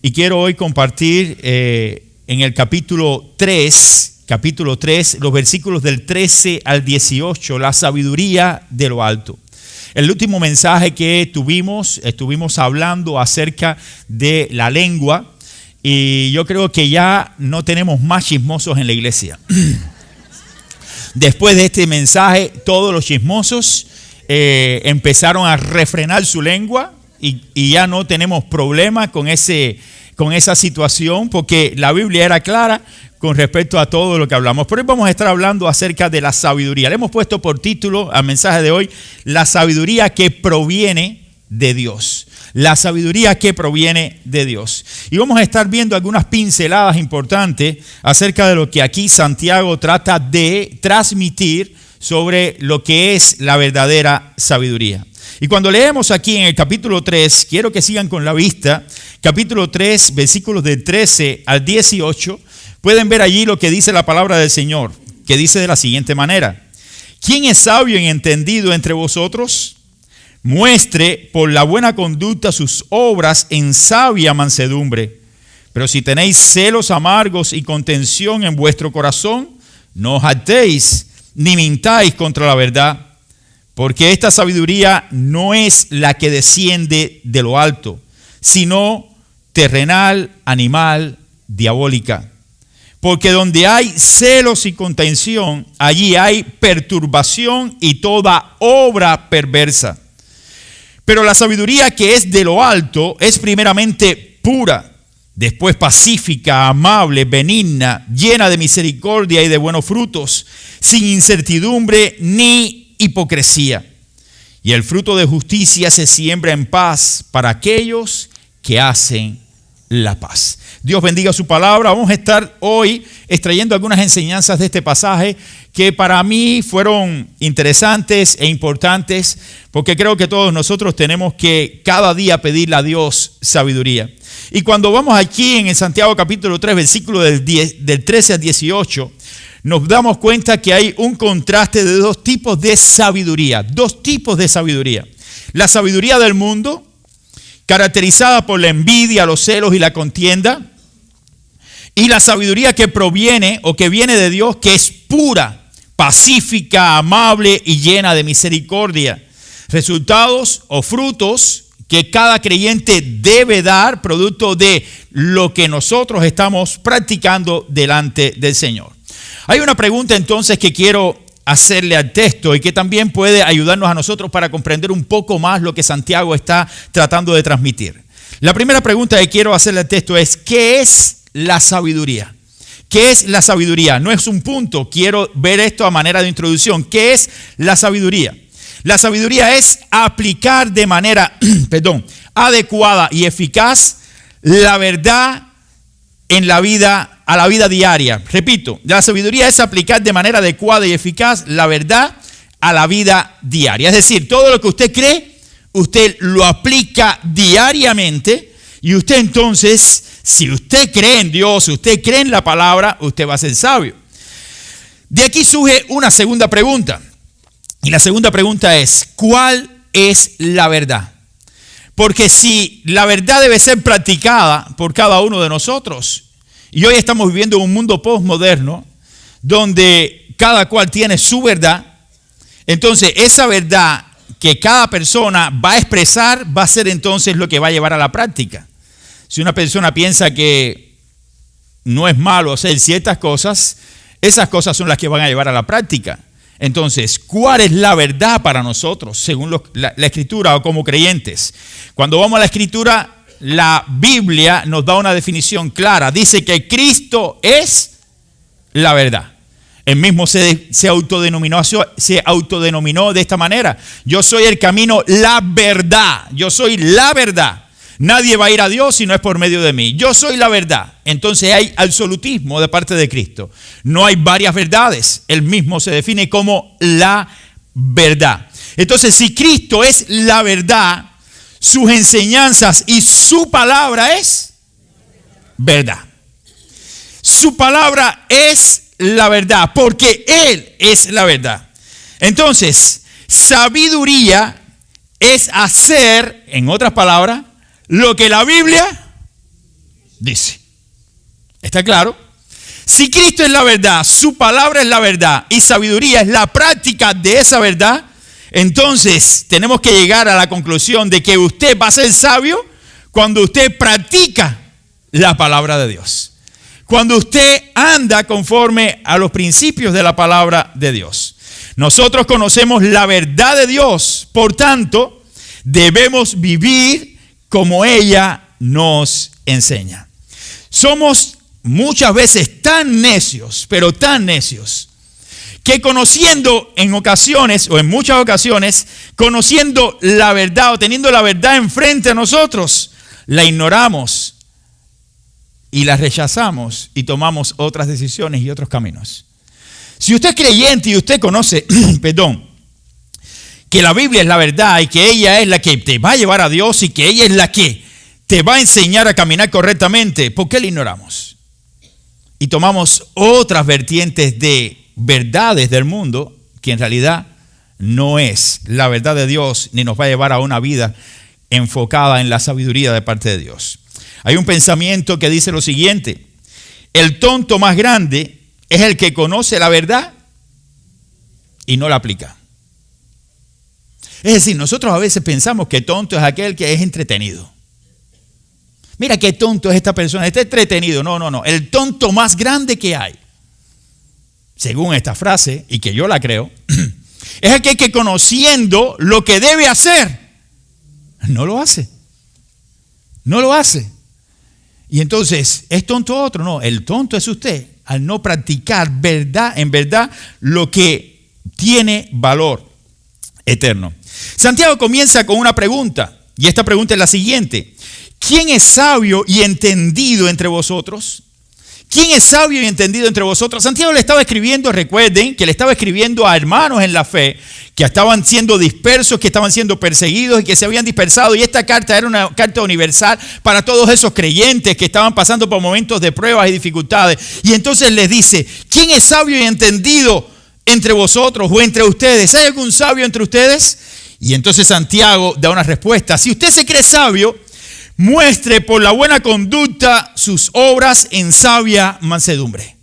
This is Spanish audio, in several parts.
y quiero hoy compartir en el capítulo 3, los versículos del 13 al 18, la sabiduría de lo alto. El último mensaje que estuvimos hablando acerca de la lengua, y yo creo que ya no tenemos más chismosos en la iglesia. Después de este mensaje, todos los chismosos empezaron a refrenar su lengua y ya no tenemos problema con esa situación, porque la Biblia era clara con respecto a todo lo que hablamos. Pero hoy vamos a estar hablando acerca de la sabiduría. Le hemos puesto por título al mensaje de hoy, la sabiduría que proviene de Dios. La sabiduría que proviene de Dios. Y vamos a estar viendo algunas pinceladas importantes acerca de lo que aquí Santiago trata de transmitir sobre lo que es la verdadera sabiduría. Y cuando leemos aquí en el capítulo 3, quiero que sigan con la vista, capítulo 3, versículos del 13 al 18, pueden ver allí lo que dice la palabra del Señor, que dice de la siguiente manera: ¿quién es sabio y entendido entre vosotros? Muestre por la buena conducta sus obras en sabia mansedumbre. Pero si tenéis celos amargos y contención en vuestro corazón, no os jactéis ni mintáis contra la verdad, porque esta sabiduría no es la que desciende de lo alto, sino terrenal, animal, diabólica. Porque donde hay celos y contención, allí hay perturbación y toda obra perversa. Pero la sabiduría que es de lo alto es primeramente pura, después pacífica, amable, benigna, llena de misericordia y de buenos frutos, sin incertidumbre ni hipocresía. Y el fruto de justicia se siembra en paz para aquellos que hacen la paz. Dios bendiga su palabra. Vamos a estar hoy extrayendo algunas enseñanzas de este pasaje que para mí fueron interesantes e importantes, porque creo que todos nosotros tenemos que cada día pedirle a Dios sabiduría. Y cuando vamos aquí en el Santiago capítulo 3, versículo del 13 al 18, nos damos cuenta que hay un contraste de dos tipos de sabiduría. La sabiduría del mundo, caracterizada por la envidia, los celos y la contienda. Y la sabiduría que proviene o que viene de Dios, que es pura, pacífica, amable y llena de misericordia. Resultados o frutos que cada creyente debe dar, producto de lo que nosotros estamos practicando delante del Señor. Hay una pregunta entonces que quiero hacerle al texto y que también puede ayudarnos a nosotros para comprender un poco más lo que Santiago está tratando de transmitir. La primera pregunta que quiero hacerle al texto es: ¿qué es la sabiduría? ¿Qué es la sabiduría? No es un punto, quiero ver esto a manera de introducción. ¿Qué es la sabiduría? La sabiduría es aplicar de manera adecuada y eficaz la verdad en la vida, a la vida diaria. Repito, la sabiduría es aplicar de manera adecuada y eficaz la verdad a la vida diaria. Es decir, todo lo que usted cree, usted lo aplica diariamente y usted entonces, si usted cree en Dios, usted cree en la palabra, usted va a ser sabio. De aquí surge una segunda pregunta. Y la segunda pregunta es: ¿cuál es la verdad? Porque si la verdad debe ser practicada por cada uno de nosotros, y hoy estamos viviendo en un mundo postmoderno donde cada cual tiene su verdad, entonces esa verdad que cada persona va a expresar va a ser entonces lo que va a llevar a la práctica. Si una persona piensa que no es malo hacer ciertas cosas, esas cosas son las que van a llevar a la práctica. Entonces, ¿cuál es la verdad para nosotros según la Escritura o como creyentes? Cuando vamos a la Escritura, la Biblia nos da una definición clara. Dice que Cristo es la verdad. Él mismo se autodenominó de esta manera: yo soy el camino, la verdad. Yo soy la verdad. Nadie va a ir a Dios si no es por medio de mí. Yo soy la verdad. Entonces hay absolutismo de parte de Cristo. No hay varias verdades. Él mismo se define como la verdad. Entonces, si Cristo es la verdad, sus enseñanzas y su palabra es verdad. Su palabra es la verdad, porque Él es la verdad. Entonces, sabiduría es hacer, en otras palabras, lo que la Biblia dice. ¿Está claro? Si Cristo es la verdad, su palabra es la verdad y sabiduría es la práctica de esa verdad, entonces tenemos que llegar a la conclusión de que usted va a ser sabio cuando usted practica la palabra de Dios. Cuando usted anda conforme a los principios de la palabra de Dios. Nosotros conocemos la verdad de Dios, por tanto, debemos vivir como ella nos enseña. Somos muchas veces tan necios, pero tan necios, que conociendo en ocasiones, o en muchas ocasiones, conociendo la verdad o teniendo la verdad enfrente a nosotros, la ignoramos y la rechazamos y tomamos otras decisiones y otros caminos. Si usted es creyente y usted conoce, que la Biblia es la verdad y que ella es la que te va a llevar a Dios y que ella es la que te va a enseñar a caminar correctamente, ¿por qué la ignoramos? Y tomamos otras vertientes de verdades del mundo que en realidad no es la verdad de Dios ni nos va a llevar a una vida enfocada en la sabiduría de parte de Dios. Hay un pensamiento que dice lo siguiente: el tonto más grande es el que conoce la verdad y no la aplica. Es decir, nosotros a veces pensamos que tonto es aquel que es entretenido. Mira qué tonto es esta persona, está entretenido. No. El tonto más grande que hay, según esta frase, y que yo la creo, es aquel que conociendo lo que debe hacer, no lo hace. No lo hace. Y entonces, ¿es tonto otro? No, el tonto es usted al no practicar en verdad lo que tiene valor eterno. Santiago comienza con una pregunta, y esta pregunta es la siguiente: ¿quién es sabio y entendido entre vosotros? ¿Quién es sabio y entendido entre vosotros? Santiago le estaba escribiendo, recuerden, que le estaba escribiendo a hermanos en la fe que estaban siendo dispersos, que estaban siendo perseguidos y que se habían dispersado. Y esta carta era una carta universal para todos esos creyentes que estaban pasando por momentos de pruebas y dificultades. Y entonces les dice: ¿quién es sabio y entendido entre vosotros o entre ustedes? ¿Hay algún sabio entre ustedes? Y entonces Santiago da una respuesta: si usted se cree sabio, muestre por la buena conducta sus obras en sabia mansedumbre.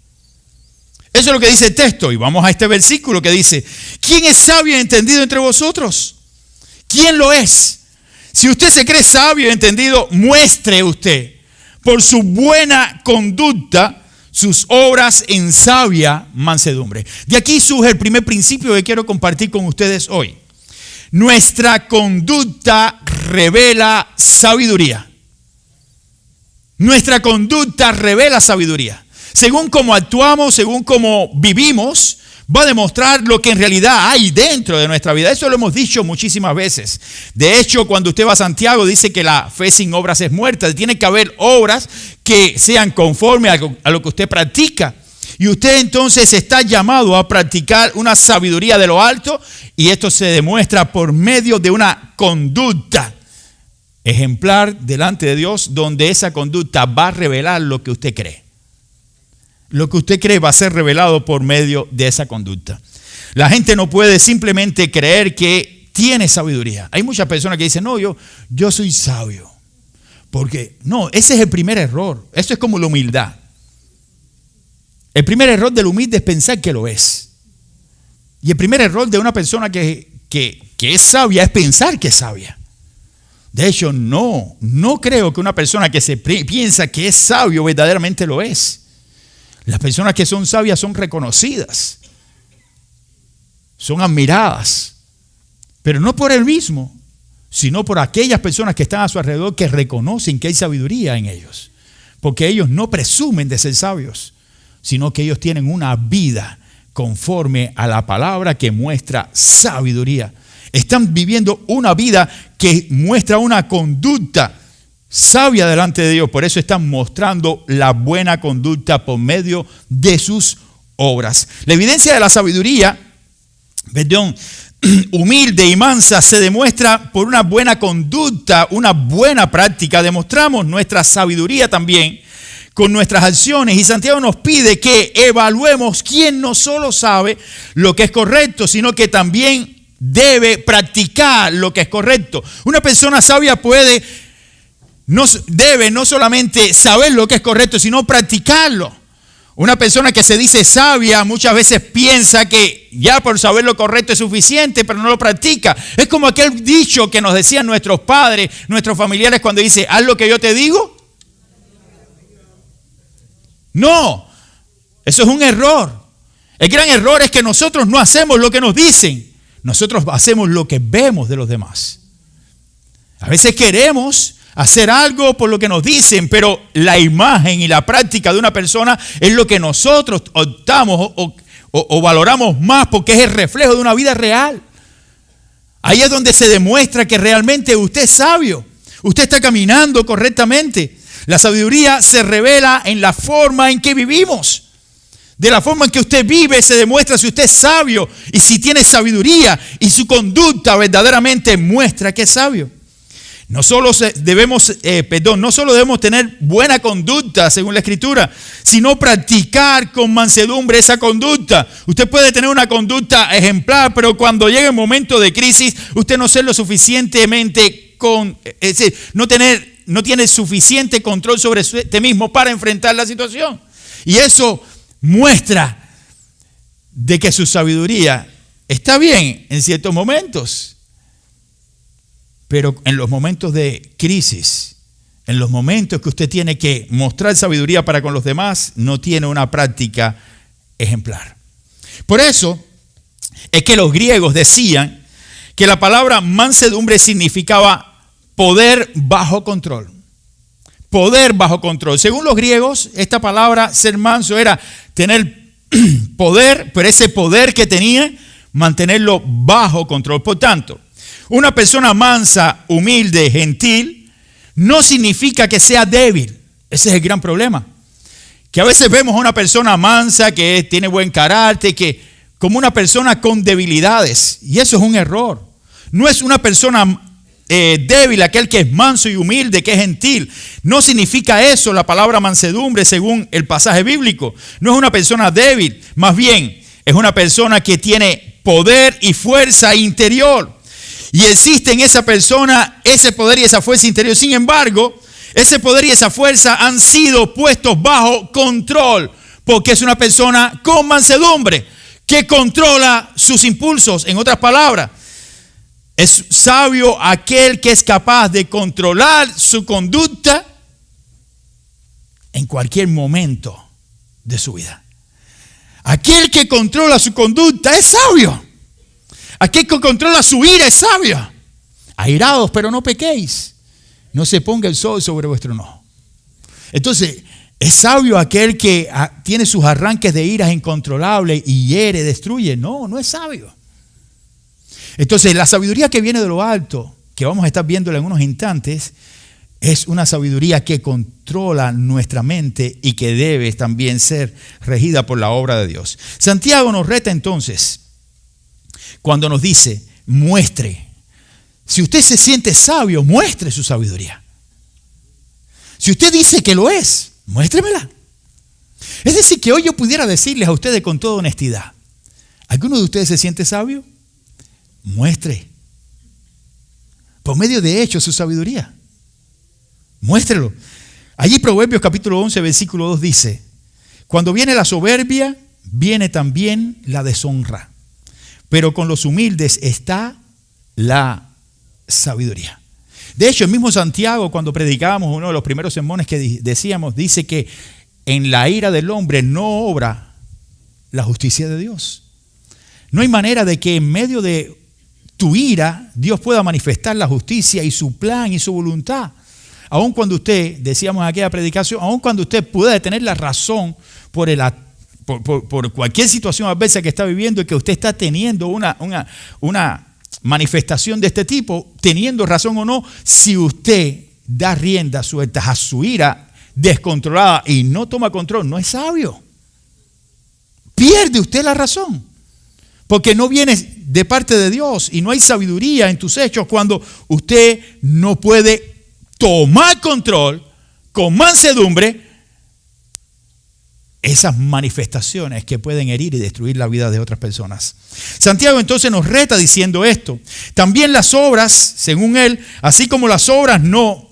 Eso es lo que dice el texto. Y vamos a este versículo que dice: ¿quién es sabio y entendido entre vosotros? ¿Quién lo es? Si usted se cree sabio y entendido, muestre usted por su buena conducta sus obras en sabia mansedumbre. De aquí surge el primer principio que quiero compartir con ustedes hoy. Nuestra conducta revela sabiduría. Nuestra conducta revela sabiduría. Según cómo actuamos, según cómo vivimos, va a demostrar lo que en realidad hay dentro de nuestra vida. Eso lo hemos dicho muchísimas veces. De hecho, cuando usted va a Santiago, dice que la fe sin obras es muerta. Tiene que haber obras que sean conformes a lo que usted practica. Y usted entonces está llamado a practicar una sabiduría de lo alto, y esto se demuestra por medio de una conducta ejemplar delante de Dios, donde esa conducta va a revelar lo que usted cree. Lo que usted cree va a ser revelado por medio de esa conducta. La gente no puede simplemente creer que tiene sabiduría. Hay muchas personas que dicen: no, yo soy sabio. Porque no, ese es el primer error. Eso es como la humildad. El primer error del humilde es pensar que lo es. Y el primer error de una persona que es sabia es pensar que es sabia. De hecho, no creo que una persona que se piensa que es sabio verdaderamente lo es. Las personas que son sabias son reconocidas, son admiradas, pero no por él mismo, sino por aquellas personas que están a su alrededor que reconocen que hay sabiduría en ellos. Porque ellos no presumen de ser sabios, sino que ellos tienen una vida conforme a la palabra que muestra sabiduría. Están viviendo una vida que muestra una conducta sabia delante de Dios. Por eso están mostrando la buena conducta por medio de sus obras. La evidencia de la sabiduría, humilde y mansa, se demuestra por una buena conducta, una buena práctica. Demostramos nuestra sabiduría también con nuestras acciones. Y Santiago nos pide que evaluemos quién no solo sabe lo que es correcto, sino que también debe practicar lo que es correcto. Una persona sabia puede debe no solamente saber lo que es correcto, sino practicarlo. Una persona que se dice sabia muchas veces piensa que ya por saber lo correcto es suficiente, pero no lo practica. Es como aquel dicho que nos decían nuestros padres, nuestros familiares cuando dice, haz lo que yo te digo. No, eso es un error. El gran error es que nosotros no hacemos lo que nos dicen. Nosotros hacemos lo que vemos de los demás. A veces queremos hacer algo por lo que nos dicen, pero la imagen y la práctica de una persona es lo que nosotros optamos o valoramos más porque es el reflejo de una vida real. Ahí es donde se demuestra que realmente usted es sabio, usted está caminando correctamente. La sabiduría se revela en la forma en que vivimos. De la forma en que usted vive se demuestra si usted es sabio y si tiene sabiduría y su conducta verdaderamente muestra que es sabio. No solo debemos tener buena conducta según la Escritura, sino practicar con mansedumbre esa conducta. Usted puede tener una conducta ejemplar, pero cuando llegue el momento de crisis, usted no ser lo suficientemente es decir, no tiene suficiente control sobre usted mismo para enfrentar la situación. Y eso muestra de que su sabiduría está bien en ciertos momentos. Pero en los momentos de crisis, en los momentos que usted tiene que mostrar sabiduría para con los demás, no tiene una práctica ejemplar. Por eso es que los griegos decían que la palabra mansedumbre significaba poder bajo control. Poder bajo control. Según los griegos, esta palabra ser manso era tener poder, pero ese poder que tenía, mantenerlo bajo control. Por tanto, una persona mansa, humilde, gentil, no significa que sea débil. Ese es el gran problema. Que a veces vemos a una persona mansa, que tiene buen carácter, como una persona con debilidades. Y eso es un error. No es una persona débil aquel que es manso y humilde, que es gentil. No significa eso la palabra mansedumbre según el pasaje bíblico. No es una persona débil. Más bien, es una persona que tiene poder y fuerza interior. Y existe en esa persona ese poder y esa fuerza interior. Sin embargo, ese poder y esa fuerza han sido puestos bajo control. Porque es una persona con mansedumbre que controla sus impulsos. En otras palabras, es sabio aquel que es capaz de controlar su conducta en cualquier momento de su vida. Aquel que controla su conducta es sabio. Aquel que controla su ira es sabio. Airados, pero no pequéis. No se ponga el sol sobre vuestro enojo. Entonces, ¿es sabio aquel que tiene sus arranques de iras incontrolables y hiere, destruye? No, no es sabio. Entonces, la sabiduría que viene de lo alto, que vamos a estar viéndola en unos instantes, es una sabiduría que controla nuestra mente y que debe también ser regida por la obra de Dios. Santiago nos reta entonces cuando nos dice, muestre. Si usted se siente sabio, muestre su sabiduría. Si usted dice que lo es, muéstremela. Es decir, que hoy yo pudiera decirles a ustedes con toda honestidad, ¿alguno de ustedes se siente sabio? Muestre. Por medio de hechos su sabiduría. Muéstrelo. Allí Proverbios capítulo 11, versículo 2 dice, cuando viene la soberbia, viene también la deshonra. Pero con los humildes está la sabiduría. De hecho, el mismo Santiago, cuando predicábamos uno de los primeros sermones que decíamos, dice que en la ira del hombre no obra la justicia de Dios. No hay manera de que en medio de tu ira Dios pueda manifestar la justicia y su plan y su voluntad. Aun cuando usted, decíamos en aquella predicación, aun cuando usted pueda tener la razón por cualquier situación adversa que está viviendo y que usted está teniendo una manifestación de este tipo, teniendo razón o no, si usted da rienda suelta a su ira descontrolada y no toma control, no es sabio. Pierde usted la razón, porque no viene de parte de Dios y no hay sabiduría en tus hechos cuando usted no puede tomar control con mansedumbre esas manifestaciones que pueden herir y destruir la vida de otras personas. Santiago entonces nos reta diciendo esto. También las obras, según él, así como las obras no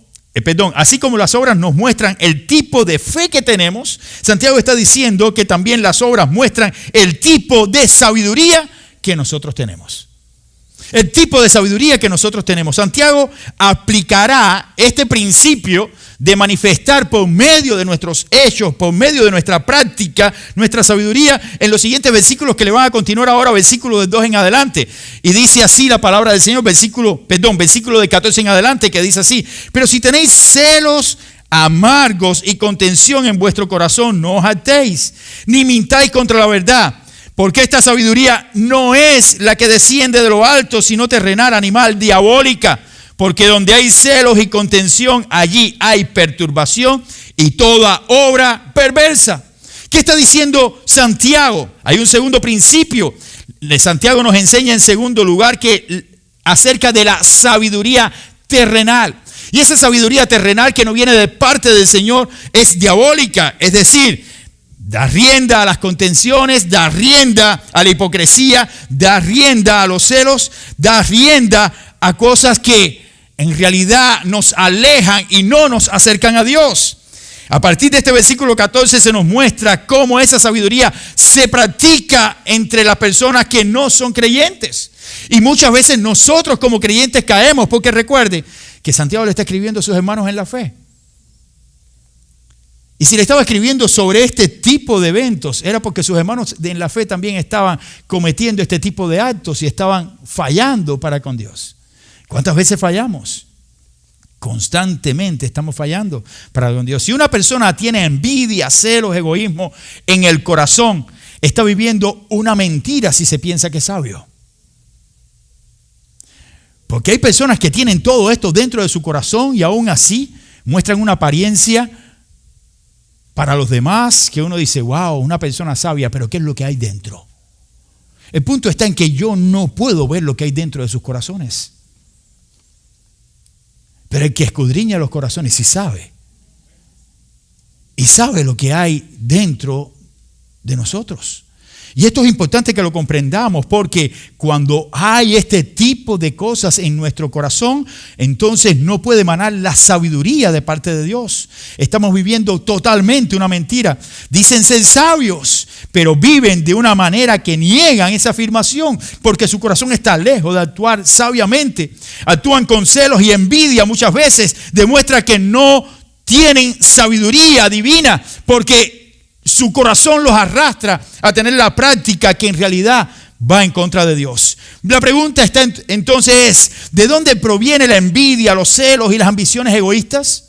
así como las obras nos muestran el tipo de fe que tenemos, Santiago está diciendo que también las obras muestran el tipo de sabiduría que nosotros tenemos. El tipo de sabiduría que nosotros tenemos. Santiago aplicará este principio de manifestar por medio de nuestros hechos, por medio de nuestra práctica, nuestra sabiduría, en los siguientes versículos que le van a continuar ahora, versículo de 2 en adelante. Y dice así la palabra del Señor, versículo de 14 en adelante, que dice así: pero si tenéis celos amargos y contención en vuestro corazón, no os hartéis, ni mintáis contra la verdad. Porque esta sabiduría no es la que desciende de lo alto, sino terrenal, animal, diabólica. Porque donde hay celos y contención, allí hay perturbación y toda obra perversa. ¿Qué está diciendo Santiago? Hay un segundo principio. Santiago nos enseña en segundo lugar acerca de la sabiduría terrenal. Y esa sabiduría terrenal que no viene de parte del Señor es diabólica, es decir, da rienda a las contenciones, da rienda a la hipocresía, da rienda a los celos, da rienda a cosas que en realidad nos alejan y no nos acercan a Dios. A partir de este versículo 14 se nos muestra cómo esa sabiduría se practica entre las personas que no son creyentes. Y muchas veces nosotros como creyentes caemos, porque recuerde que Santiago le está escribiendo a sus hermanos en la fe. Y si le estaba escribiendo sobre este tipo de eventos, era porque sus hermanos en la fe también estaban cometiendo este tipo de actos y estaban fallando para con Dios. ¿Cuántas veces fallamos? Constantemente estamos fallando para con Dios. Si una persona tiene envidia, celos, egoísmo en el corazón, está viviendo una mentira si se piensa que es sabio. Porque hay personas que tienen todo esto dentro de su corazón y aún así muestran una apariencia para los demás, que uno dice, wow, una persona sabia, pero ¿qué es lo que hay dentro? El punto está en que yo no puedo ver lo que hay dentro de sus corazones. Pero el que escudriña los corazones sí sabe. Y sabe lo que hay dentro de nosotros. Y esto es importante que lo comprendamos, porque cuando hay este tipo de cosas en nuestro corazón, entonces no puede emanar la sabiduría de parte de Dios. Estamos viviendo totalmente una mentira. Dicen ser sabios, pero viven de una manera que niegan esa afirmación, porque su corazón está lejos de actuar sabiamente. Actúan con celos y envidia muchas veces, demuestra que no tienen sabiduría divina, porque su corazón los arrastra a tener la práctica que en realidad va en contra de Dios. La pregunta está entonces es, ¿de dónde proviene la envidia, los celos y las ambiciones egoístas?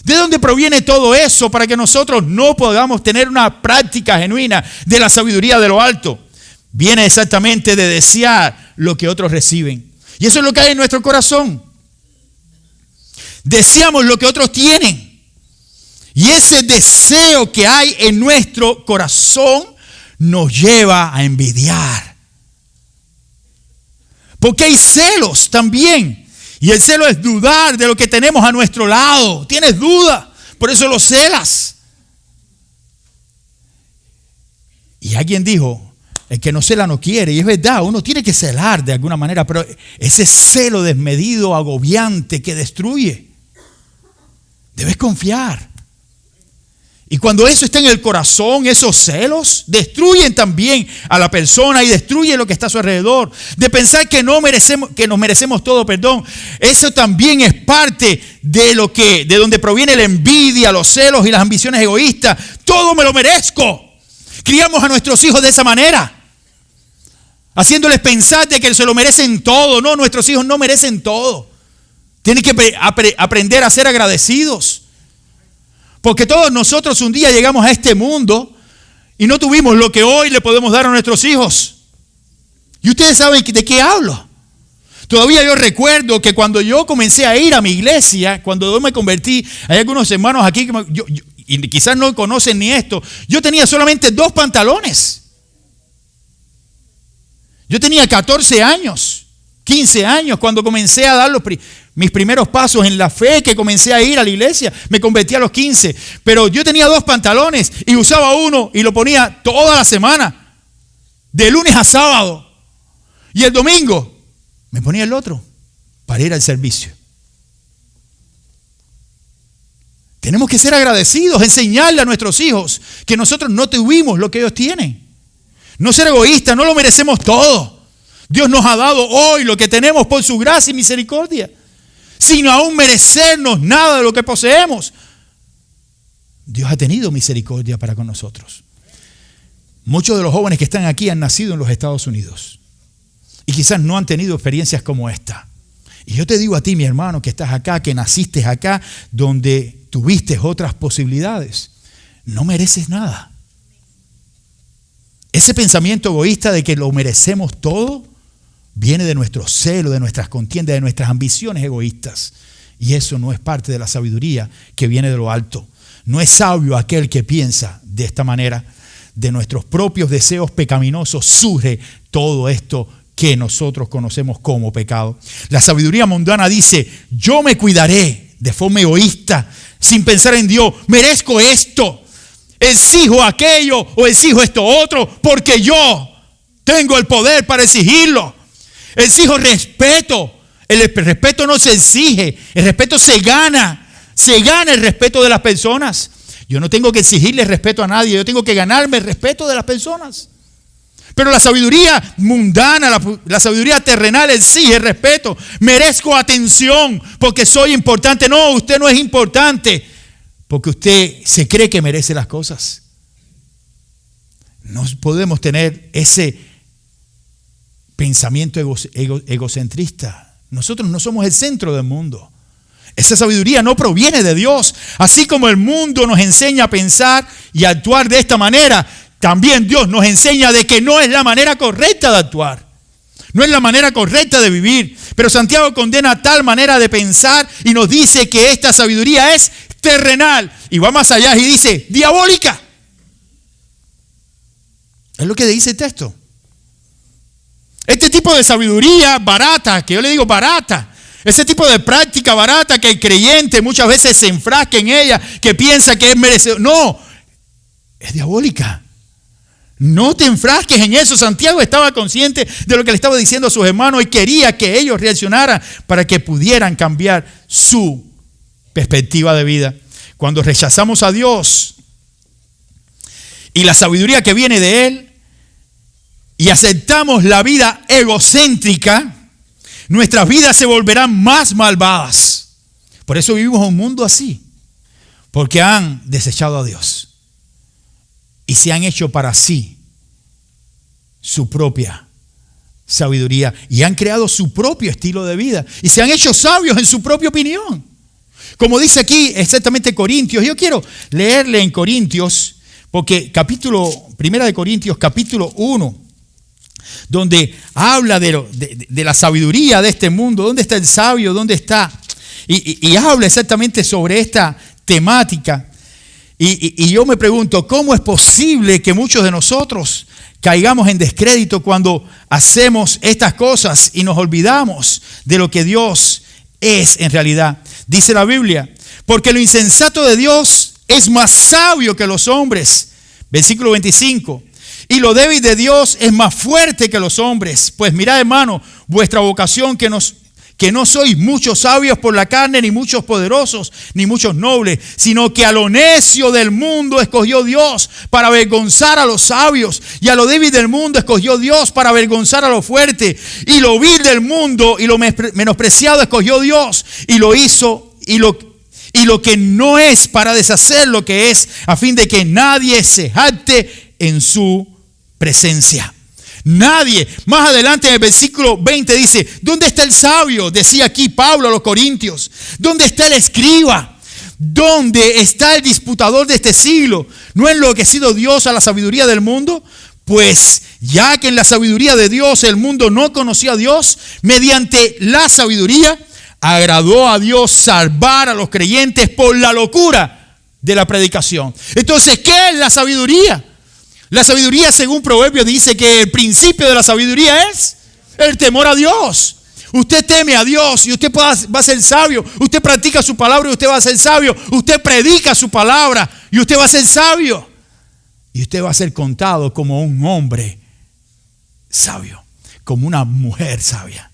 ¿De dónde proviene todo eso para que nosotros no podamos tener una práctica genuina de la sabiduría de lo alto? Viene exactamente de desear lo que otros reciben. Y eso es lo que hay en nuestro corazón. Deseamos lo que otros tienen. Y ese deseo que hay en nuestro corazón nos lleva a envidiar. Porque hay celos también. Y el celo es dudar de lo que tenemos a nuestro lado. Tienes duda, por eso lo celas. Y alguien dijo, el que no cela no quiere. Y es verdad, uno tiene que celar de alguna manera, pero ese celo desmedido, agobiante, que destruye. Debes confiar. Y cuando eso está en el corazón, esos celos destruyen también a la persona y destruyen lo que está a su alrededor. De pensar que nos merecemos todo, eso también es parte de donde proviene la envidia, los celos y las ambiciones egoístas. Todo me lo merezco. Criamos a nuestros hijos de esa manera, haciéndoles pensar de que se lo merecen todo. No, nuestros hijos no merecen todo. Tienen que aprender a ser agradecidos. Porque todos nosotros un día llegamos a este mundo y no tuvimos lo que hoy le podemos dar a nuestros hijos. Y ustedes saben de qué hablo. Todavía yo recuerdo que cuando yo comencé a ir a mi iglesia, cuando yo me convertí, hay algunos hermanos aquí que y quizás no conocen ni esto. Yo tenía solamente 2 pantalones. Yo tenía 14 años, 15 años cuando comencé a dar mis primeros pasos en la fe, que comencé a ir a la iglesia. Me convertí a los 15. Pero yo tenía 2 pantalones y usaba uno y lo ponía toda la semana, de lunes a sábado. Y el domingo me ponía el otro para ir al servicio. Tenemos que ser agradecidos, enseñarle a nuestros hijos que nosotros no tuvimos lo que ellos tienen. No ser egoístas, no lo merecemos todo. Dios nos ha dado hoy lo que tenemos por su gracia y misericordia, sin aún merecernos nada de lo que poseemos. Dios ha tenido misericordia para con nosotros. Muchos de los jóvenes que están aquí han nacido en los Estados Unidos y quizás no han tenido experiencias como esta. Y yo te digo a ti, mi hermano, que estás acá, que naciste acá, donde tuviste otras posibilidades, no mereces nada. Ese pensamiento egoísta de que lo merecemos todo viene de nuestro celo, de nuestras contiendas, de nuestras ambiciones egoístas. Y eso no es parte de la sabiduría que viene de lo alto. No es sabio aquel que piensa de esta manera. De nuestros propios deseos pecaminosos surge todo esto que nosotros conocemos como pecado. La sabiduría mundana dice, yo me cuidaré de forma egoísta, sin pensar en Dios. Merezco esto, exijo aquello o exijo esto otro, porque yo tengo el poder para exigirlo. Exijo respeto. El respeto no se exige, el respeto se gana. Se gana el respeto de las personas. Yo no tengo que exigirle respeto a nadie, yo tengo que ganarme el respeto de las personas. Pero la sabiduría mundana, la sabiduría terrenal exige respeto. Merezco atención porque soy importante. No, usted no es importante porque usted se cree que merece las cosas. No podemos tener ese pensamiento egocentrista. Nosotros no somos el centro del mundo. Esa sabiduría no proviene de Dios. Así como el mundo nos enseña a pensar y a actuar de esta manera, también Dios nos enseña de que no es la manera correcta de actuar. No es la manera correcta de vivir. Pero Santiago condena tal manera de pensar y nos dice que esta sabiduría es terrenal. Y va más allá y dice, diabólica. Es lo que dice el texto. Este tipo de sabiduría barata, que yo le digo barata, ese tipo de práctica barata que el creyente muchas veces se enfrasca en ella, que piensa que es merecedor. No, es diabólica. No te enfrasques en eso. Santiago estaba consciente de lo que le estaba diciendo a sus hermanos y quería que ellos reaccionaran para que pudieran cambiar su perspectiva de vida. Cuando rechazamos a Dios y la sabiduría que viene de Él y aceptamos la vida egocéntrica, nuestras vidas se volverán más malvadas. Por eso vivimos en un mundo así, porque han desechado a Dios y se han hecho para sí su propia sabiduría y han creado su propio estilo de vida y se han hecho sabios en su propia opinión. Como dice aquí exactamente Corintios, yo quiero leerle en Corintios, porque Primera de Corintios, capítulo 1, donde habla de la sabiduría de este mundo. ¿Dónde está el sabio? ¿Dónde está? Y habla exactamente sobre esta temática. Y yo me pregunto, ¿cómo es posible que muchos de nosotros caigamos en descrédito cuando hacemos estas cosas y nos olvidamos de lo que Dios es en realidad? Dice la Biblia, porque lo insensato de Dios es más sabio que los hombres. Versículo 25. Y lo débil de Dios es más fuerte que los hombres. Pues mirad, hermano, vuestra vocación, que no sois muchos sabios por la carne, ni muchos poderosos, ni muchos nobles, sino que a lo necio del mundo escogió Dios para avergonzar a los sabios, y a lo débil del mundo escogió Dios para avergonzar a lo fuerte, y lo vil del mundo y lo menospreciado escogió Dios, y lo hizo, y lo que no es, para deshacer lo que es, a fin de que nadie se jacte en su presencia. Nadie. Más adelante en el versículo 20 dice, ¿dónde está el sabio? Decía aquí Pablo a los Corintios. ¿Dónde está el escriba? ¿Dónde está el disputador de este siglo? ¿No ha enloquecido Dios a la sabiduría del mundo? Pues ya que en la sabiduría de Dios el mundo no conocía a Dios, mediante la sabiduría agradó a Dios salvar a los creyentes por la locura de la predicación. Entonces, ¿qué es la sabiduría? La sabiduría, según Proverbios, dice que el principio de la sabiduría es el temor a Dios. Usted teme a Dios y usted va a ser sabio. Usted practica su palabra y usted va a ser sabio. Usted predica su palabra y usted va a ser sabio. Y usted va a ser contado como un hombre sabio, como una mujer sabia.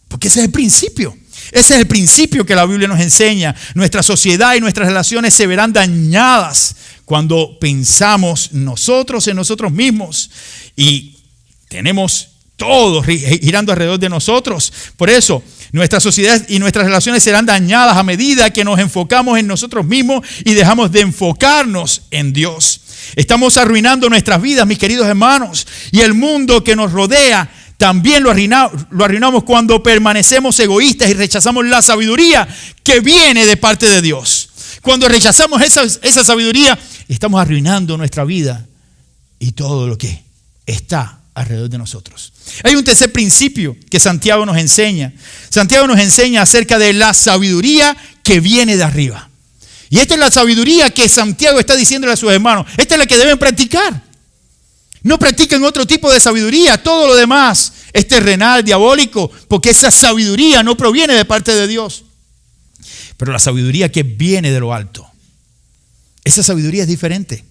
Porque ese es el principio. Ese es el principio que la Biblia nos enseña. Nuestra sociedad y nuestras relaciones se verán dañadas cuando pensamos nosotros en nosotros mismos y tenemos todo girando alrededor de nosotros. Por eso, nuestra sociedad y nuestras relaciones serán dañadas a medida que nos enfocamos en nosotros mismos y dejamos de enfocarnos en Dios. Estamos arruinando nuestras vidas, mis queridos hermanos, y el mundo que nos rodea también lo arruinamos cuando permanecemos egoístas y rechazamos la sabiduría que viene de parte de Dios. Cuando rechazamos esa sabiduría, estamos arruinando nuestra vida y todo lo que está alrededor de nosotros. Hay un tercer principio que Santiago nos enseña. Santiago nos enseña acerca de la sabiduría que viene de arriba. Y esta es la sabiduría que Santiago está diciéndole a sus hermanos. Esta es la que deben practicar. No practiquen otro tipo de sabiduría. Todo lo demás es terrenal, diabólico, porque esa sabiduría no proviene de parte de Dios. Pero la sabiduría que viene de lo alto, esa sabiduría es diferente.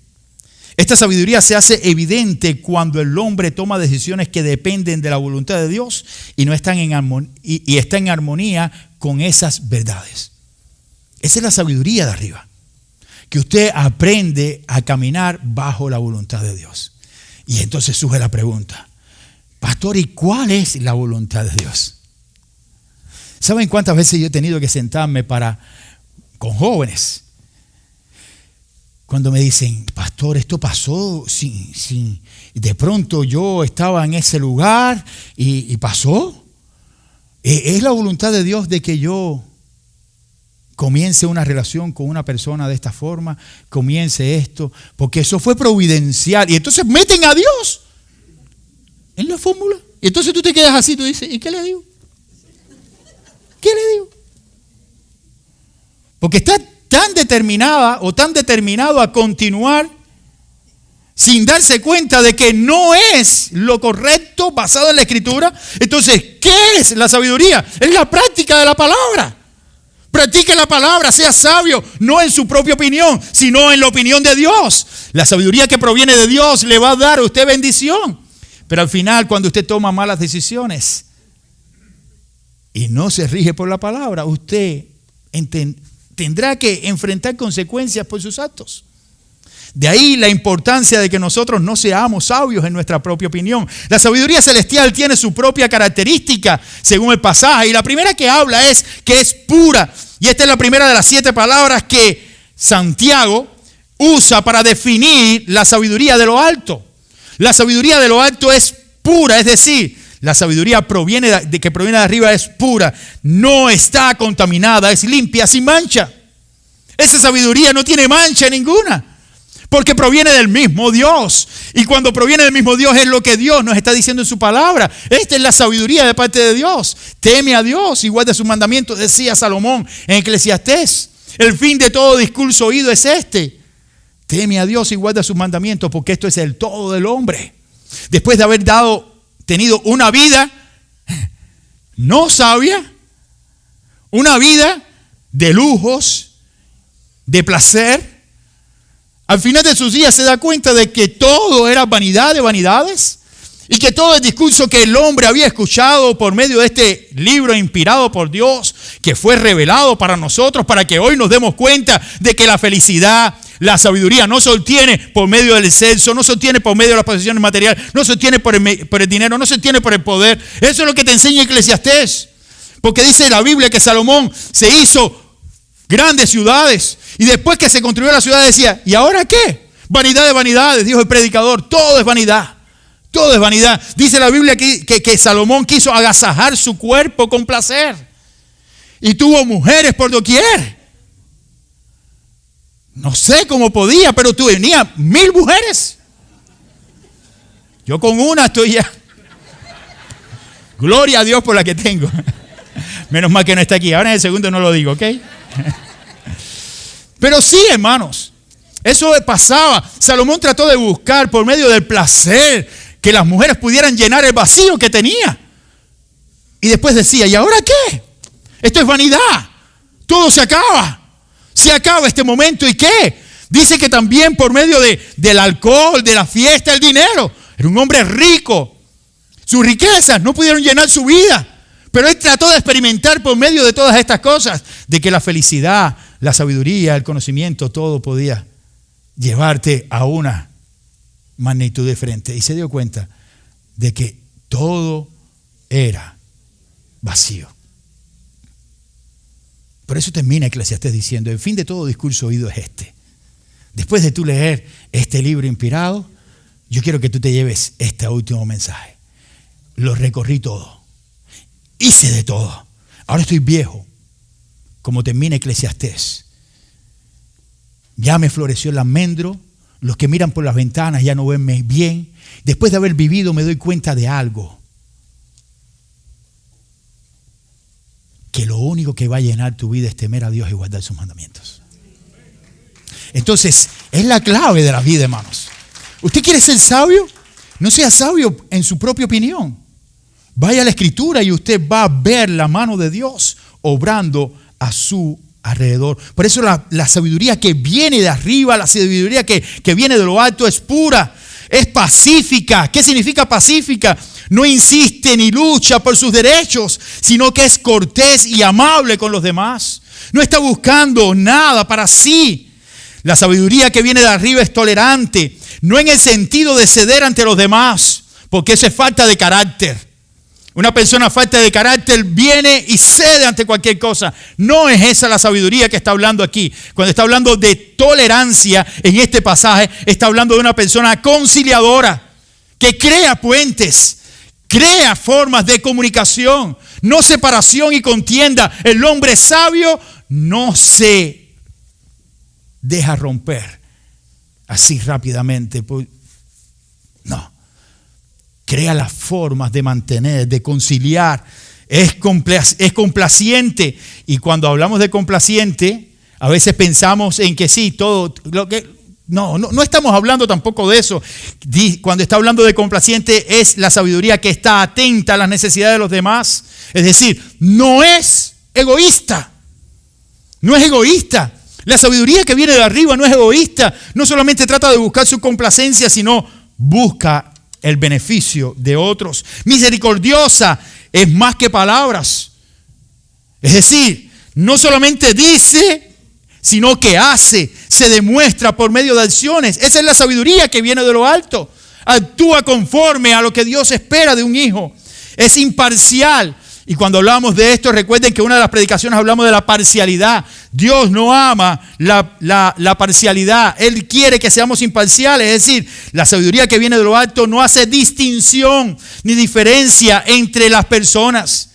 Esta sabiduría se hace evidente cuando el hombre toma decisiones que dependen de la voluntad de Dios y no están en armonía, y está en armonía con esas verdades. Esa es la sabiduría de arriba, que usted aprende a caminar bajo la voluntad de Dios. Y entonces surge la pregunta, pastor, ¿y cuál es la voluntad de Dios? ¿Saben cuántas veces yo he tenido que sentarme con jóvenes? Cuando me dicen, pastor, esto pasó sin de pronto yo estaba en ese lugar y pasó. ¿Es la voluntad de Dios de que yo comience una relación con una persona de esta forma? Comience esto, porque eso fue providencial. Y entonces meten a Dios en la fórmula. Y entonces tú te quedas así, tú dices, ¿y qué le digo? ¿Qué le digo? Porque está tan determinada o tan determinado a continuar sin darse cuenta de que no es lo correcto basado en la Escritura. Entonces, ¿qué es la sabiduría? Es la práctica de la palabra. Practique la palabra, sea sabio, no en su propia opinión, sino en la opinión de Dios. La sabiduría que proviene de Dios le va a dar a usted bendición. Pero al final, cuando usted toma malas decisiones y no se rige por la palabra, usted tendrá que enfrentar consecuencias por sus actos. De ahí la importancia de que nosotros no seamos sabios en nuestra propia opinión. La sabiduría celestial tiene su propia característica según el pasaje. Y la primera que habla es que es pura. Y esta es la primera de las 7 palabras que Santiago usa para definir la sabiduría de lo alto. La sabiduría de lo alto es pura, es decir, la sabiduría que proviene de arriba es pura, no está contaminada, es limpia, sin mancha. Esa sabiduría no tiene mancha ninguna, porque proviene del mismo Dios. Y cuando proviene del mismo Dios es lo que Dios nos está diciendo en su palabra. Esta es la sabiduría de parte de Dios. Teme a Dios y guarda sus mandamientos, decía Salomón en Eclesiastés. El fin de todo discurso oído es este: teme a Dios y guarda sus mandamientos, porque esto es el todo del hombre. Después de haber tenido una vida no sabia, una vida de lujos, de placer, al final de sus días se da cuenta de que todo era vanidad de vanidades y que todo el discurso que el hombre había escuchado por medio de este libro inspirado por Dios, que fue revelado para nosotros, para que hoy nos demos cuenta de que la felicidad, la sabiduría no se obtiene por medio del sexo, no se obtiene por medio de las posesiones materiales, no se obtiene por el dinero, no se obtiene por el poder. Eso es lo que te enseña Eclesiastés. Porque dice la Biblia que Salomón se hizo grandes ciudades y después que se construyó la ciudad decía, ¿y ahora qué? Vanidad de vanidades, dijo el predicador, todo es vanidad. Todo es vanidad. Dice la Biblia que Salomón quiso agasajar su cuerpo con placer y tuvo mujeres por doquier. No sé cómo podía, pero tenía 1000 mujeres. Yo con una estoy ya. Gloria a Dios por la que tengo. Menos mal que no está aquí. Ahora en el segundo no lo digo, ¿ok? Pero sí, hermanos, eso pasaba. Salomón trató de buscar por medio del placer que las mujeres pudieran llenar el vacío que tenía. Y después decía, ¿y ahora qué? Esto es vanidad. Todo se acaba. Se acaba este momento. ¿Y qué? Dice que también por medio del alcohol, de la fiesta, el dinero. Era un hombre rico. Sus riquezas no pudieron llenar su vida. Pero él trató de experimentar por medio de todas estas cosas, de que la felicidad, la sabiduría, el conocimiento, todo podía llevarte a una magnitud diferente. Y se dio cuenta de que todo era vacío. Por eso termina Eclesiastés diciendo, el fin de todo discurso oído es este. Después de tú leer este libro inspirado, yo quiero que tú te lleves este último mensaje. Lo recorrí todo. Hice de todo. Ahora estoy viejo. Como termina Eclesiastés. Ya me floreció el almendro. Los que miran por las ventanas ya no ven bien. Después de haber vivido me doy cuenta de algo. Que lo único que va a llenar tu vida es temer a Dios y guardar sus mandamientos. Entonces, es la clave de la vida, hermanos. ¿Usted quiere ser sabio? No sea sabio en su propia opinión. Vaya a la Escritura y usted va a ver la mano de Dios obrando a su alrededor. Por eso la sabiduría que viene de arriba, la sabiduría que viene de lo alto es pura, es pacífica. ¿Qué significa pacífica? No insiste ni lucha por sus derechos, sino que es cortés y amable con los demás. No está buscando nada para sí. La sabiduría que viene de arriba es tolerante, no en el sentido de ceder ante los demás, porque eso es falta de carácter. Una persona falta de carácter viene y cede ante cualquier cosa. No es esa la sabiduría que está hablando aquí. Cuando está hablando de tolerancia en este pasaje, está hablando de una persona conciliadora que crea puentes, crea formas de comunicación, no separación y contienda. El hombre sabio no se deja romper así rápidamente. No. Crea las formas de mantener, de conciliar. Es complaciente. Y cuando hablamos de complaciente, a veces pensamos en que sí, todo lo que... No estamos hablando tampoco de eso. Cuando está hablando de complaciente es la sabiduría que está atenta a las necesidades de los demás. Es decir, no es egoísta. No es egoísta. La sabiduría que viene de arriba no es egoísta. No solamente trata de buscar su complacencia, sino busca el beneficio de otros. Misericordiosa es más que palabras. Es decir, no solamente dice, sino que hace, se demuestra por medio de acciones. Esa es la sabiduría que viene de lo alto. Actúa conforme a lo que Dios espera de un hijo. Es imparcial. Y cuando hablamos de esto, recuerden que una de las predicaciones hablamos de la parcialidad. Dios no ama la parcialidad. Él quiere que seamos imparciales. Es decir, la sabiduría que viene de lo alto no hace distinción ni diferencia entre las personas.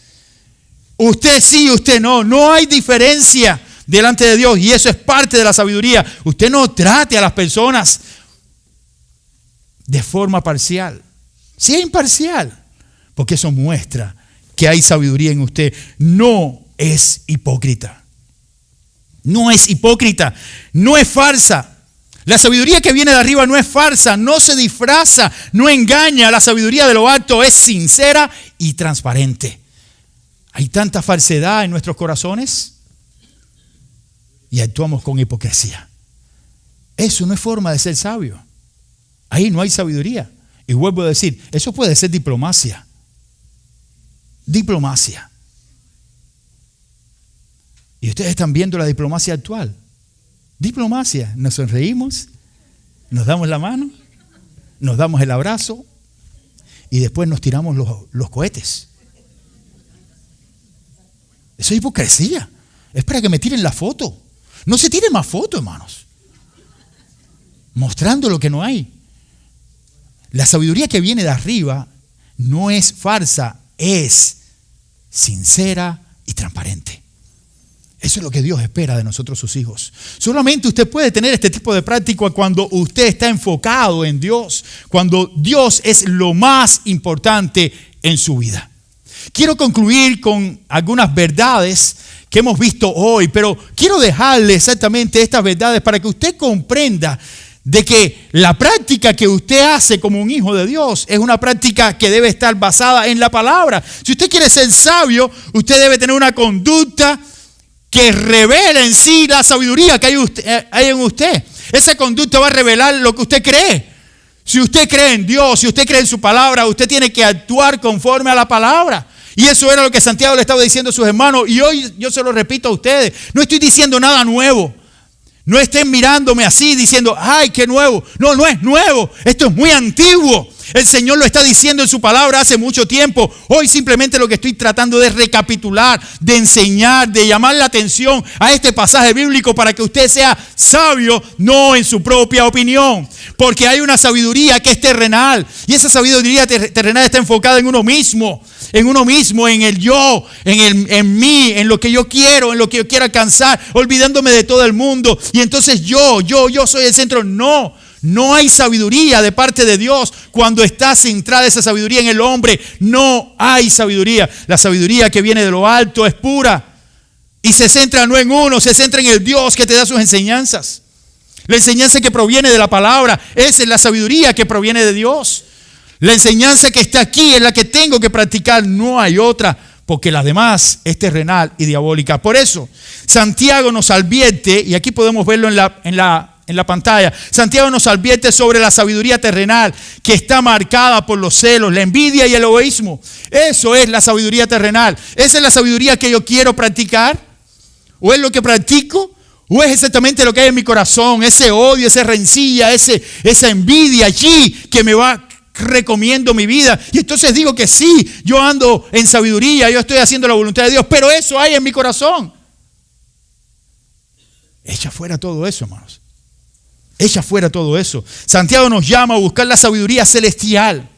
Usted sí, usted no. No hay diferencia delante de Dios. Y eso es parte de la sabiduría. Usted no trate a las personas de forma parcial. Sea imparcial. Porque eso muestra que hay sabiduría en usted. No es hipócrita. No es hipócrita. No es falsa. La sabiduría que viene de arriba no es falsa. No se disfraza. No engaña. La sabiduría de lo alto es sincera y transparente. Hay tanta falsedad en nuestros corazones y actuamos con hipocresía. Eso no es forma de ser sabio. Ahí no hay sabiduría. Y vuelvo a decir, eso puede ser diplomacia. Diplomacia. Y ustedes están viendo la diplomacia actual. Diplomacia. Nos sonreímos, nos damos la mano, nos damos el abrazo y después nos tiramos los cohetes. Eso es hipocresía. Es para que me tiren la foto. No se tiren más fotos, hermanos. Mostrando lo que no hay. La sabiduría que viene de arriba no es falsa, es sincera y transparente. Eso es lo que Dios espera de nosotros, sus hijos. Solamente usted puede tener este tipo de práctica cuando usted está enfocado en Dios, cuando Dios es lo más importante en su vida. Quiero concluir con algunas verdades que hemos visto hoy, pero quiero dejarle exactamente estas verdades para que usted comprenda de que la práctica que usted hace como un hijo de Dios es una práctica que debe estar basada en la palabra. Si usted quiere ser sabio, usted debe tener una conducta que revele en sí la sabiduría que hay en usted. Esa conducta va a revelar lo que usted cree. Si usted cree en Dios, si usted cree en su palabra, usted tiene que actuar conforme a la palabra. Y eso era lo que Santiago le estaba diciendo a sus hermanos. Y hoy yo se lo repito a ustedes. No estoy diciendo nada nuevo. No estén mirándome así diciendo, ay, qué nuevo. No, no es nuevo. Esto es muy antiguo. El Señor lo está diciendo en su palabra hace mucho tiempo. Hoy simplemente lo que estoy tratando de recapitular, de enseñar, de llamar la atención a este pasaje bíblico para que usted sea sabio, no en su propia opinión. Porque hay una sabiduría que es terrenal. Y esa sabiduría terrenal está enfocada en uno mismo. En el yo, en mí, en lo que yo quiero, en lo que yo quiero alcanzar, olvidándome de todo el mundo. Y entonces yo soy el centro. No hay sabiduría de parte de Dios cuando está centrada esa sabiduría en el hombre. No hay sabiduría. La sabiduría que viene de lo alto es pura. Y se centra no en uno, se centra en el Dios que te da sus enseñanzas. La enseñanza que proviene de la palabra, esa es la sabiduría que proviene de Dios. La enseñanza que está aquí es la que tengo que practicar, no hay otra, porque la demás es terrenal y diabólica. Por eso, Santiago nos advierte, y aquí podemos verlo en la pantalla, Santiago nos advierte sobre la sabiduría terrenal que está marcada por los celos, la envidia y el egoísmo. Eso es la sabiduría terrenal. ¿Esa es la sabiduría que yo quiero practicar? ¿O es lo que practico? ¿O es exactamente lo que hay en mi corazón? Ese odio, esa rencilla, esa envidia allí que me va recomiendo mi vida. Y entonces digo que sí, yo ando en sabiduría, yo estoy haciendo la voluntad de Dios, pero eso hay en mi corazón. Echa fuera todo eso, hermanos. Echa fuera todo eso. Santiago nos llama a buscar la sabiduría celestial,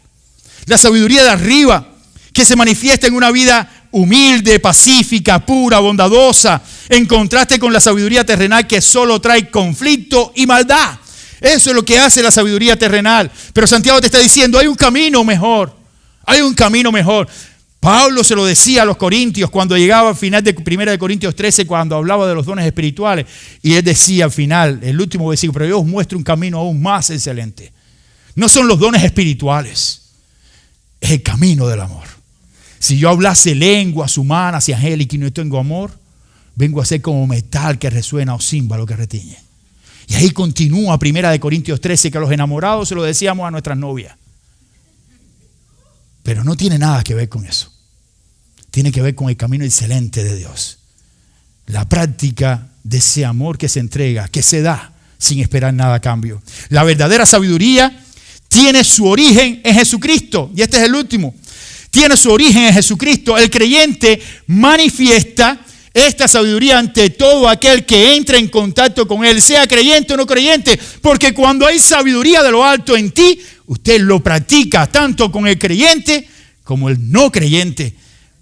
la sabiduría de arriba, que se manifiesta en una vida humilde, pacífica, pura, bondadosa, en contraste con la sabiduría terrenal que solo trae conflicto y maldad. Eso es lo que hace la sabiduría terrenal. Pero Santiago te está diciendo, hay un camino mejor. Hay un camino mejor. Pablo se lo decía a los corintios cuando llegaba al final de 1 Corintios 13, cuando hablaba de los dones espirituales. Y él decía al final, el último versículo, pero yo os muestro un camino aún más excelente. No son los dones espirituales, es el camino del amor. Si yo hablase lenguas humanas y angélicas y no tengo amor, vengo a ser como metal que resuena o címbalo que retiñe. Y ahí continúa 1 Corintios 13, que a los enamorados se lo decíamos a nuestras novias. Pero no tiene nada que ver con eso. Tiene que ver con el camino excelente de Dios. La práctica de ese amor que se entrega, que se da sin esperar nada a cambio. La verdadera sabiduría tiene su origen en Jesucristo. Y este es el último. Tiene su origen en Jesucristo. El creyente manifiesta esta sabiduría ante todo aquel que entra en contacto con él, sea creyente o no creyente, porque cuando hay sabiduría de lo alto en ti, usted lo practica tanto con el creyente como el no creyente,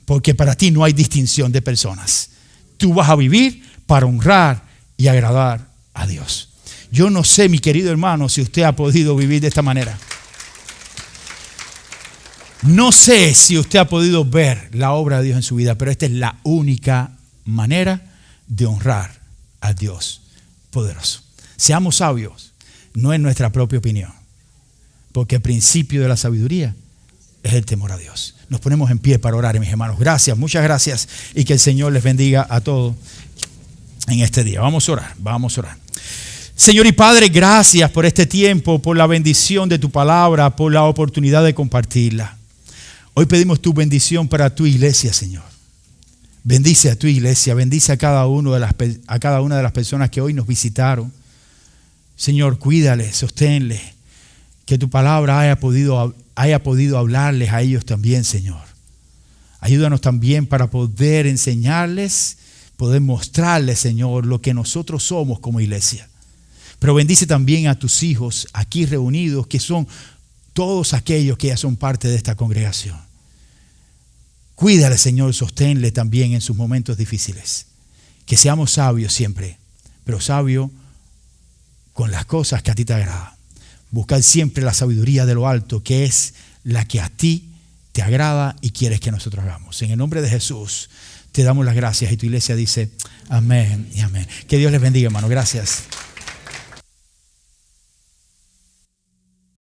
porque para ti no hay distinción de personas. Tú vas a vivir para honrar y agradar a Dios. Yo no sé, mi querido hermano, si usted ha podido vivir de esta manera. No sé si usted ha podido ver la obra de Dios en su vida, pero esta es la única manera de honrar a Dios poderoso. Seamos sabios, no en nuestra propia opinión, porque el principio de la sabiduría es el temor a Dios. Nos ponemos en pie para orar, mis hermanos. Gracias, muchas gracias, y que el Señor les bendiga a todos en este día. Vamos a orar. Señor y Padre, gracias por este tiempo, por la bendición de tu palabra, por la oportunidad de compartirla. Hoy pedimos tu bendición para tu iglesia, Señor. Bendice a tu iglesia, bendice a cada una de las personas que hoy nos visitaron. Señor, cuídale, sosténle, que tu palabra haya podido hablarles a ellos también, Señor. Ayúdanos también para poder enseñarles, poder mostrarles, Señor, lo que nosotros somos como iglesia. Pero bendice también a tus hijos aquí reunidos, que son todos aquellos que ya son parte de esta congregación. Cuídale, Señor, sosténle también en sus momentos difíciles. Que seamos sabios siempre, pero sabios con las cosas que a ti te agradan. Buscar siempre la sabiduría de lo alto, que es la que a ti te agrada y quieres que nosotros hagamos. En el nombre de Jesús te damos las gracias y tu iglesia dice amén y amén. Que Dios les bendiga, hermano. Gracias.